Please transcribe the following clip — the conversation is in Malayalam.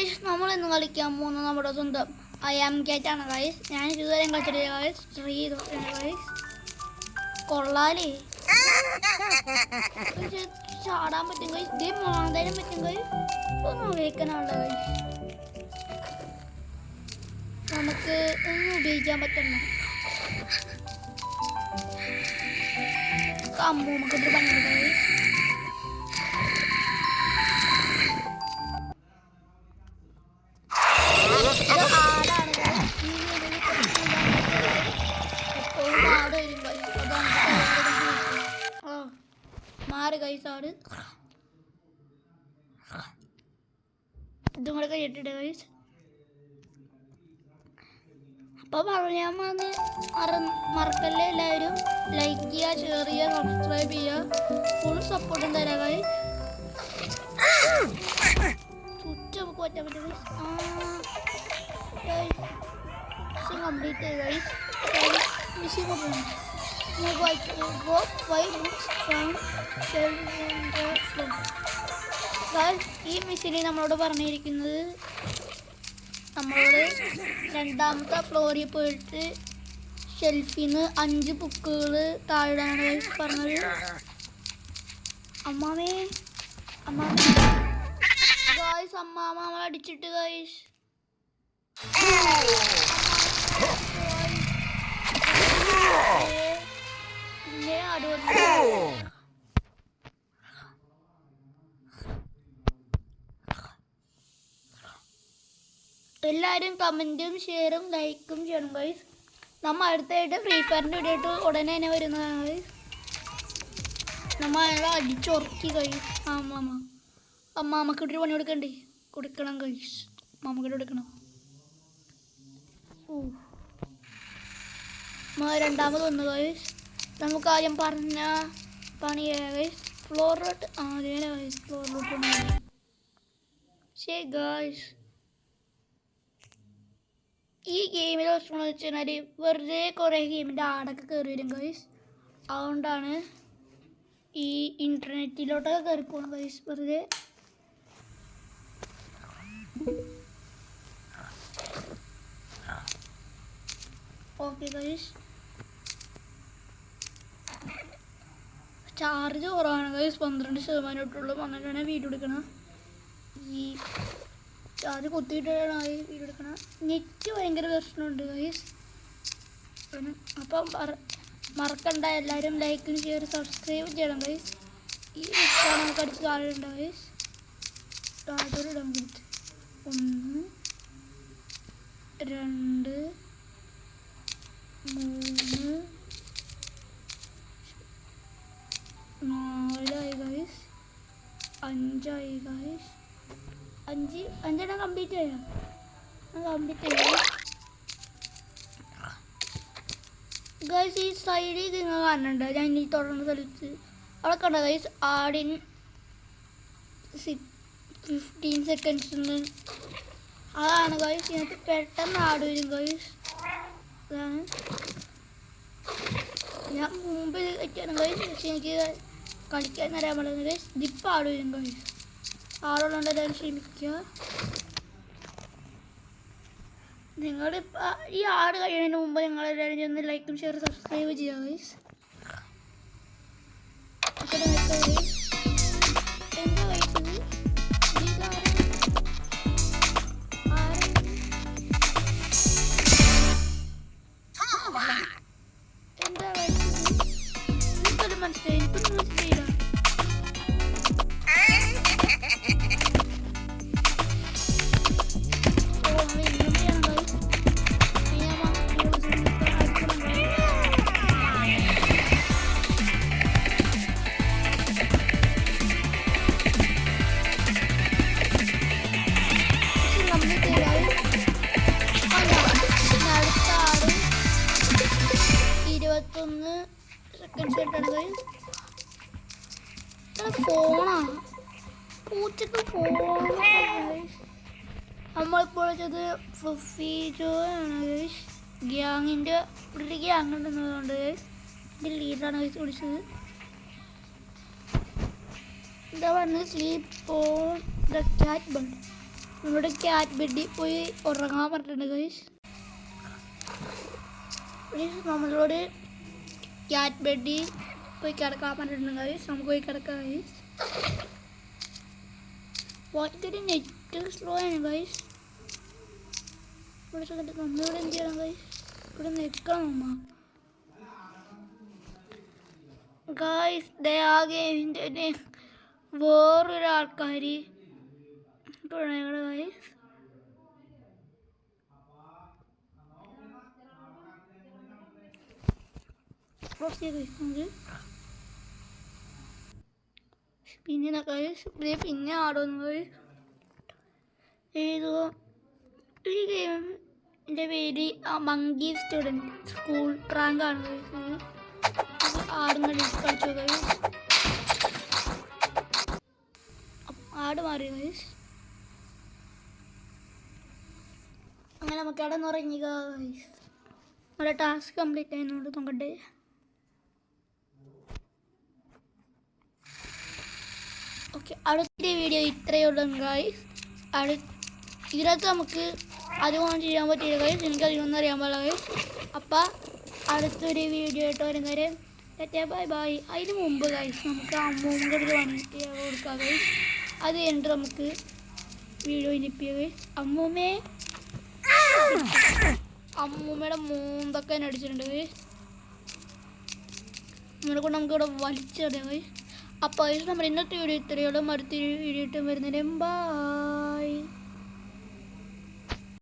ഗൈസ് നമ്മൾ ഇന്ന് കളിക്കാൻ പോകുന്നത് നമ്മുടെ സ്വന്തം ഐ ആം ഗേറ്റ് ആണ് ഗൈസ്. ഞാൻ ഇതുവരെ കളിച്ചിട്ടില്ല ഗൈസ്. 3 ഗൈസ്. കൊള്ളാലേ, ചാടാൻ പറ്റും ഗൈസ്. ഇത് മാന്താനും പറ്റും ഗൈസ്. ഒന്ന് ഉപയോഗിക്കാനുള്ള ഗൈസ്. നമുക്ക് ഒന്നും ഉപയോഗിക്കാൻ പറ്റണം. കമ്പ് നമുക്കിട്ട് പണിയെടുക്കാം ഗൈസ്. മാറി ഗൈസ് ആട്. ഇതും കൂടെ കഴിയിട്ടിട്ട് ഗൈസ്. അപ്പോൾ പറയാൻ വന്ന് മറക്കല്ലേ എല്ലാവരും ലൈക്ക് ചെയ്യുക, ഷെയർ ചെയ്യുക, സബ്സ്ക്രൈബ് ചെയ്യുക, ഫുൾ സപ്പോർട്ടും തരാം ഗൈസ്. സ്വിച്ച് നമുക്ക് പറ്റാൻ പറ്റും ഗൈസ്. കംപ്ലീറ്റ് ചെയ്ത് ഗൈസ്. മിഷീൻ പോകുന്നു. ഈ മിഷീനിൽ നമ്മളോട് പറഞ്ഞിരിക്കുന്നത് നമ്മളോട് രണ്ടാമത്തെ ഫ്ലോറിൽ പോയിട്ട് ഷെൽഫിൽ നിന്ന് 5 ബുക്കുകൾ താഴെയാണ് പറഞ്ഞത്. അമ്മാമേ ഗായ്സ്, അമ്മാമ നമ്മളെ അടിച്ചിട്ട് ഗായ്സ്. എല്ലാവരും കമൻറ്റും ഷെയറും ലൈക്കും ചെയ്യണം ഗൈസ്. നമ്മൾ അടുത്തായിട്ട് ഫ്രീ ഫയറിൻ്റെ വീഡിയോ ഉടനെ തന്നെ വരുന്നതാണ് ഗൈസ്. നമ്മൾ അയാളെ അടിച്ചുറക്കി ഗൈസ്. അമ്മാമ്മക്കിട്ടൊരു പണി കൊടുക്കണം ഗൈസ്. അമ്മാമ്മക്കിട്ട് കൊടുക്കണം. രണ്ടാമത് വന്നു ഗൈസ്. നമുക്ക് ആദ്യം പറഞ്ഞ പണിയാ ഗൈസ്. ഫ്ലോറിലോട്ട് ആദ്യം ഗൈസ്. ഫ്ലോറിലോട്ട് ശരി ഗൈസ്. ഈ ഗെയിമിലെ പ്രശ്നം വെച്ച് കഴിഞ്ഞാൽ വെറുതെ കുറേ ഗെയിമിൻ്റെ ആടൊക്കെ കയറി വരും ഗൈസ്. അതുകൊണ്ടാണ് ഈ ഇൻ്റർനെറ്റിലോട്ടൊക്കെ കയറി പോകണം ഗൈസ് വെറുതെ. ഓക്കെ ഗൈസ്, ചാർജ് കുറവാണ് ഗൈസ്. 12% ഇട്ടുള്ളൂ. വന്നിട്ടാണ് വീഡിയോ എടുക്കണം. ഈ ചാർജ് കുത്തിയിട്ടാണ് വീഡിയോ എടുക്കണം. നെറ്റ് ഭയങ്കര പ്രശ്നമുണ്ട് ഗൈസ്. അപ്പം മറക്കണ്ട, എല്ലാവരും ലൈക്കും ഷെയർ സബ്സ്ക്രൈബ് ചെയ്യണം ഗൈസ്. ഈ ഇഷ്ടമാണ് നമുക്ക് അടിച്ച് താഴെ ഉണ്ട് ഗൈസ്. താഴെ ഇടാൻ പറ്റും. 1 2 3 4 ഗൈസ്. 5 ഗൈസ്. 5 കംപ്ലീറ്റ് ചെയ്യാം. ഗൈസ്, ഈ സൈഡിൽ നിങ്ങൾ കാണുന്നുണ്ട്. ഞാൻ ഈ തുടർന്ന സ്ഥലത്ത് അവിടെ കണ്ട ഗൈസ്. ആടിൻ 15 സെക്കൻഡ്സ് അതാണ് ഗൈസ്. ഇതിനകത്ത് പെട്ടെന്ന് ആട് വരും ഗൈസ്. അതാണ് ഞാൻ മുമ്പ് വെച്ചാണ് ഗൈസ്. പക്ഷെ എനിക്ക് കളിക്കാൻ അറിയാൻ പാടില്ല ഗൈസ്. ഇതിപ്പോൾ ആട് വരും ഗൈസ്. ആളുകളുണ്ട്, എല്ലാവരും ക്ഷമിക്കുക. നിങ്ങളിപ്പോൾ ഈ ആട് കഴിയുന്നതിന് മുമ്പ് നിങ്ങളെല്ലാവരും ചെന്ന് ലൈക്കും ഷെയർ സബ്സ്ക്രൈബ് ചെയ്യുക ഗൈസ്. എന്താ കഴിച്ചത്? എന്താ കഴിച്ചത്? എനിക്കത് മനസ്സിലായി. എനിക്കൊന്നും മനസ്സിലായില്ല. ഫോണാ പൂച്ചക്ക് ഫോൺ. നമ്മളിപ്പോൾ വെച്ചത് ഫിഫീജോ ആണ് ഗ്യാങ്ങിൻ്റെ ഒരു ഗ്യാങ് ഉണ്ടെന്നതുകൊണ്ട് ഇതിൻ്റെ ലീഡറാണ് വിളിച്ചത്. എന്താ പറഞ്ഞത്? Sleep on the cat bird. നമ്മുടെ ക്യാറ്റ് ബെഡിൽ പോയി ഉറങ്ങാൻ പറഞ്ഞിട്ടുണ്ട് ഗൈസ്. നമ്മളോട് ക്യാറ്റ് ബെഡിൽ പോയി കിടക്കാൻ പറഞ്ഞിട്ടുണ്ട് ഗൈസ്. നമുക്ക് പോയി കിടക്കാം ഗൈസ്. ഇതൊരു നെറ്റ് സ്ലോ ആണ് ഗൈസ്. നമ്മളിവിടെ എന്ത് ചെയ്യണം ഗൈസ്? ഇവിടെ നിൽക്കണം നമ്മ ഗൈസ്. ദയാഗേവിൻ്റെ വേറൊരാൾക്കാർ ഗൈസ്. പിന്നെ പിന്നെ ആടുന്നത് ഏതോ ഈ ഗെയിമിൻ്റെ പേര് മങ്കി സ്റ്റുഡൻറ്റ് സ്കൂൾ പ്രാങ്കാണ്. ആടുന്ന കളിച്ചു ഗൈസ്. ആട് മാറി ഗൈസ്. അങ്ങനെ നമുക്ക് അവിടെ നിന്ന് ഉറങ്ങി ഗൈസ്. നമ്മുടെ ടാസ്ക് കംപ്ലീറ്റ് ആയതുകൊണ്ട് നോക്കട്ടെ. ഓക്കെ, അടുത്ത വീഡിയോ ഇത്രയേ ഉള്ളൂ ഗൈസ്. ഇതിനകത്ത് നമുക്ക് അധികമൊന്നും ചെയ്യാൻ പറ്റില്ല ഗൈസ്. എനിക്ക് അധികമൊന്നും അറിയാൻ പാടില്ല ഗൈസ്. അപ്പം അടുത്തൊരു വീഡിയോ ആയിട്ട് വരുന്നവരെ ബൈ ബൈ. അതിന് മുമ്പ് ഗൈസ് നമുക്ക് അമ്മൂമ്മ ഒരു വന്നിട്ട് കൊടുക്കാം ഗൈസ്. അത് കഴിഞ്ഞിട്ട് നമുക്ക് വീഡിയോ ഇനിപ്പിക്കുക ഗൈസ്. അമ്മൂമ്മയുടെ മൂന്തൊക്കെ അടിച്ചിട്ടുണ്ട് ഗൈസ്. നമ്മളെ കൊണ്ട് നമുക്ക് ഇവിടെ വലിച്ചെറിയാം ഗൈസ്. അപ്പോൾ ഗൈസ് നമ്മുടെ ഇന്നത്തെ വീഡിയോ ഇത്രയോളം അടുത്തൊരു വീഡിയോ ഇട്ട് വരുന്നതിന് ബൈ.